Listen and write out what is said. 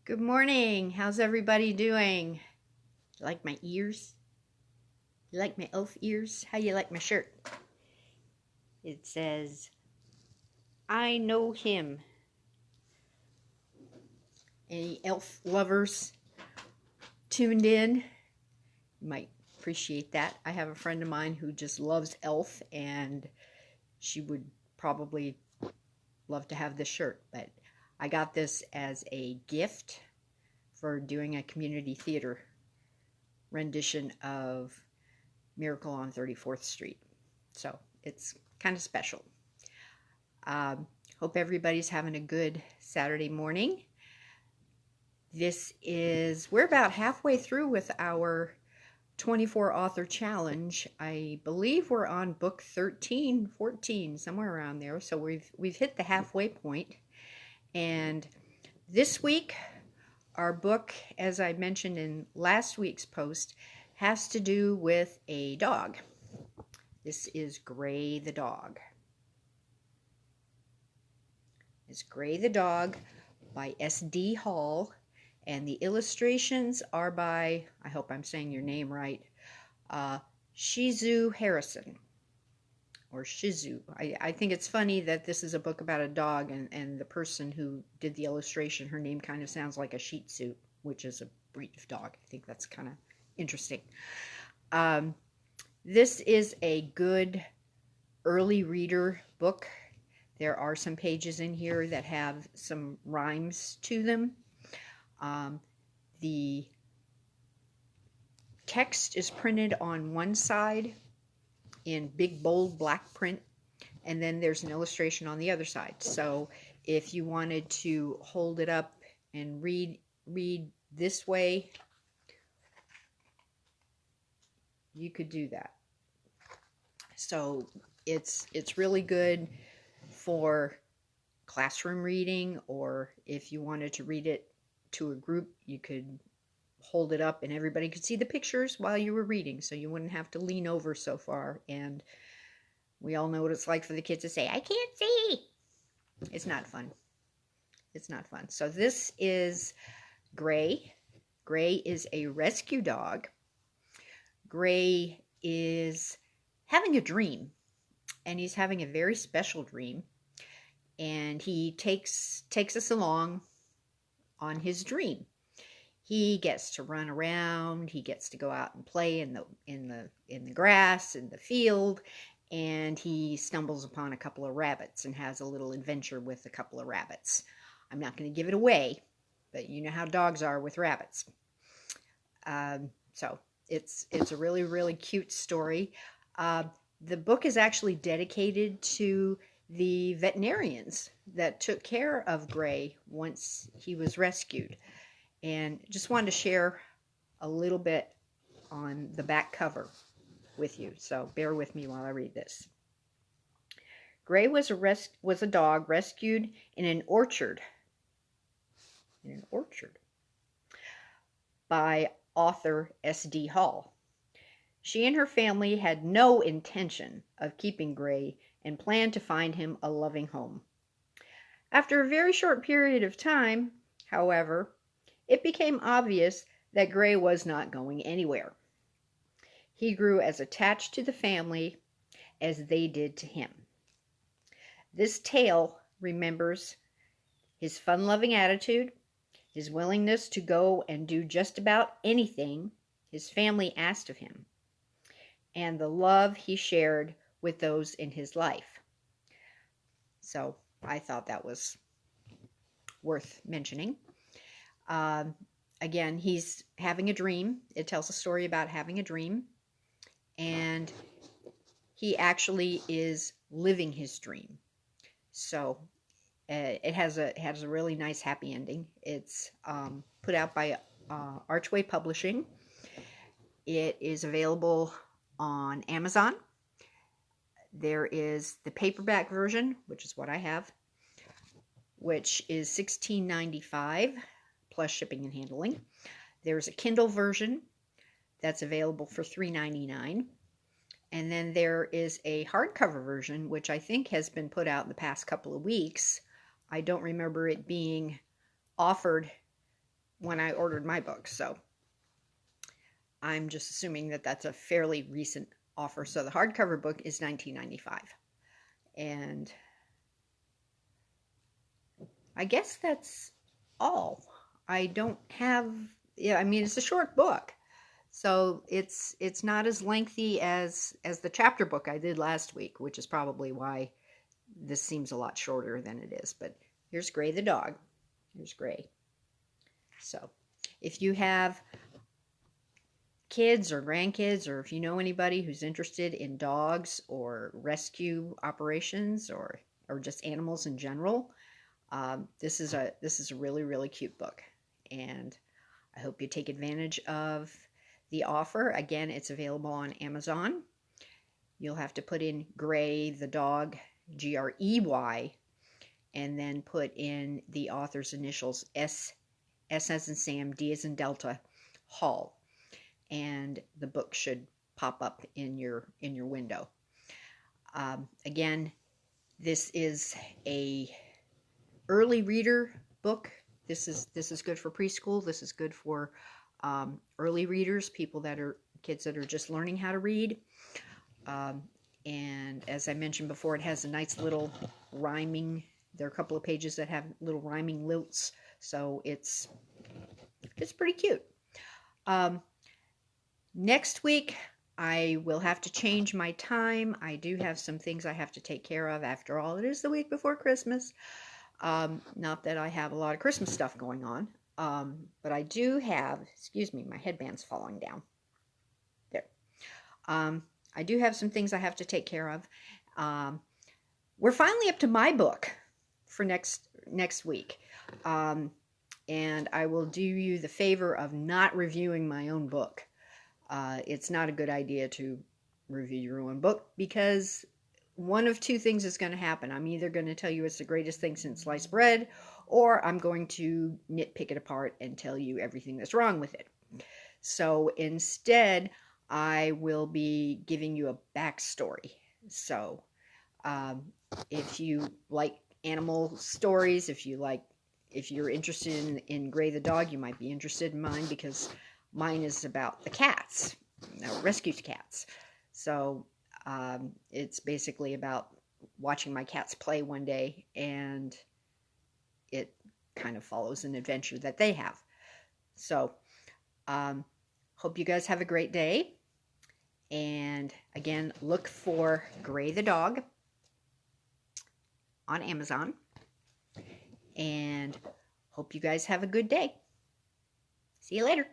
Good morning. How's everybody doing? You like my ears? You like my elf ears? How you like my shirt? It says, I know him. Any elf lovers tuned in? You might appreciate that. I have a friend of mine who just loves elf, and she would probably love to have this shirt, but I got this as a gift for doing a community theater rendition of Miracle on 34th Street. So it's kind of special. Hope everybody's having a good Saturday morning. We're about halfway through with our 24 author challenge. I believe we're on book 13, 14, somewhere around there. So we've hit the halfway point. And this week, our book, as I mentioned in last week's post, has to do with a dog. This is Gray the dog. It's Gray the dog by S.D. Hall, and the illustrations are by, I hope I'm saying your name right, Shizu Harrison, or Shizu. I think it's funny that this is a book about a dog, and the person who did the illustration, her name kind of sounds like a Shih Tzu, which is a breed of dog. I think that's kind of interesting. This is a good early reader book. There are some pages in here that have some rhymes to them. The text is printed on one side in big, bold, black print, and then there's an illustration on the other side. So if you wanted to hold it up and read this way, you could do that. So it's really good for classroom reading, or if you wanted to read it to a group, you could hold it up and everybody could see the pictures while you were reading, so you wouldn't have to lean over so far. And we all know what it's like for the kids to say, I can't see. It's not fun. It's not fun. So this is Gray. Gray is a rescue dog. Gray is having a dream, and he's having a very special dream, and he takes us along on his dream. He gets to run around, he gets to go out and play in the grass, in the field, and he stumbles upon a couple of rabbits and has a little adventure with a couple of rabbits. I'm not going to give it away, but you know how dogs are with rabbits. So it's a really, really cute story. The book is actually dedicated to the veterinarians that took care of Gray once he was rescued. And just wanted to share a little bit on the back cover with you. So bear with me while I read this. Gray was a dog rescued in an orchard. By author S.D. Hall. She and her family had no intention of keeping Gray and planned to find him a loving home. After a very short period of time, however, it became obvious that Gray was not going anywhere. He grew as attached to the family as they did to him. This tale remembers his fun-loving attitude, his willingness to go and do just about anything his family asked of him, and the love he shared with those in his life. So I thought that was worth mentioning. Again, he's having a dream. It tells a story about having a dream, and he actually is living his dream. So it has a really nice happy ending. It's put out by Archway Publishing. It is available on Amazon. There is the paperback version, which is what I have, which is $16.95 plus shipping and handling. There's a Kindle version that's available for $3.99. And then there is a hardcover version, which I think has been put out in the past couple of weeks. I don't remember it being offered when I ordered my book. So I'm just assuming that that's a fairly recent offer. So the hardcover book is $19.95. And I guess that's all. I don't have, yeah, I mean, it's a short book. So it's not as lengthy as the chapter book I did last week, which is probably why this seems a lot shorter than it is. But here's Gray the dog. Here's Gray. So if you have kids or grandkids, or if you know anybody who's interested in dogs or rescue operations or just animals in general, this is a really, really cute book, and I hope you take advantage of the offer. Again, it's available on Amazon. You'll have to put in Gray the dog, Grey, and then put in the author's initials, S as in Sam, D as in Delta, Hall, and the book should pop up in your window. Again, this is a early reader book. This is good for preschool. This is good for early readers, kids that are just learning how to read. And as I mentioned before, it has a nice little rhyming. There are a couple of pages that have little rhyming lilts, so it's pretty cute. Next week, I will have to change my time. I do have some things I have to take care of. After all, it is the week before Christmas. Not that I have a lot of Christmas stuff going on, but I do have, excuse me, my headband's falling down. There. I do have some things I have to take care of. We're finally up to my book for next week. And I will do you the favor of not reviewing my own book. It's not a good idea to review your own book, because one of two things is going to happen. I'm either going to tell you it's the greatest thing since sliced bread, or I'm going to nitpick it apart and tell you everything that's wrong with it. So instead, I will be giving you a backstory. So if you like animal stories, if you're interested in Gray the dog, you might be interested in mine, because mine is about the cats, rescue cats. So it's basically about watching my cats play one day, and it kind of follows an adventure that they have. So hope you guys have a great day. And again, look for Gray the dog on Amazon. And hope you guys have a good day. See you later.